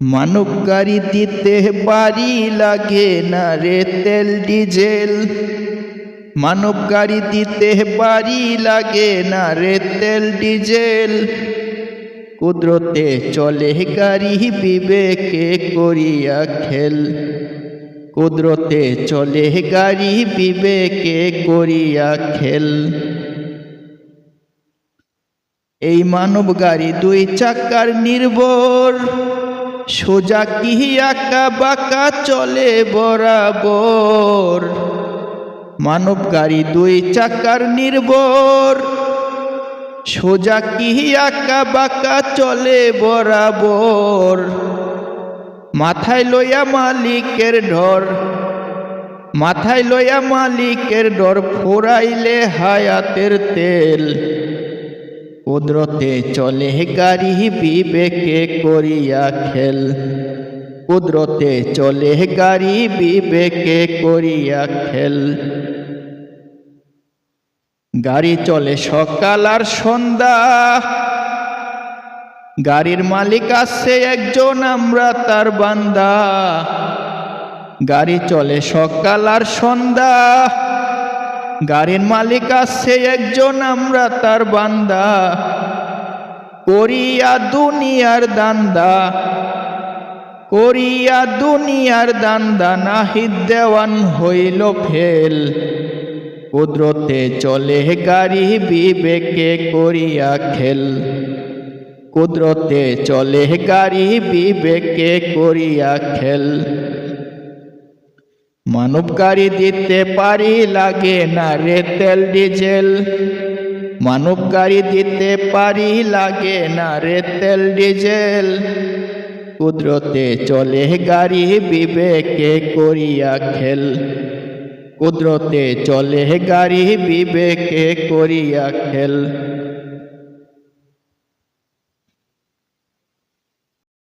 মানব গাড়ি দিতে বাড়ি লাগে না রে তেল ডিজেল। মানব গাড়ি দিতে বাড়ি লাগে না রে তেল ডিজেল। কুদরতে চলে গাড়ি বিবেকে করিয়া খেল। কুদরতে চলে গাড়ি বিবেকে করিয়া খেল। এই মানব গাড়ি দুই চাকার নির্ভর, সোজা কি আঁকা বাঁকা চলে বরাবর। মানব গাড়ি দুই চাকার নির্ভর, সোজা কি আঁকা বাঁকা চলে বরাবর। মাথায় লইয়া মালিকের ডর, মাথায় লইয়া মালিকের ডর, ফোরাইলে হায়াতের তেল। কুদরতে চলে গাড়ি বিবেকে করিয়া খেল। কুদরতে চলে গাড়ি বিবেকে করিয়া খেল। গাড়ি চলে সকাল আর সন্ধ্যা, গাড়ির মালিক আছে একজন, আমরা তার বান্দা। গাড়ি চলে সকাল আর সন্ধ্যা, গাড়ির মালিক আছে একজন, আমরা তার বান্দা। করিয়া দুনিয়ার দান্দা, করিয়া দুনিয়ার দান্দা, নাহিদ দেওয়ান হইল ফেল। কুদরতে চলে গাড়ি বিবেকে করিয়া খেল। কুদরতে চলে গাড়ি বিবেকে করিয়া খেল। মানব গাড়ি দিতে পারি লাগে না রে তেল ডিজেল। মানব গাড়ি দিতে পারি লাগে না রে তেল ডিজেল। কুদরতে চলে গাড়ি বিবেকে করিয়া খেল। কুদরতে চলে গাড়ি বিবেকে করিয়া খেল।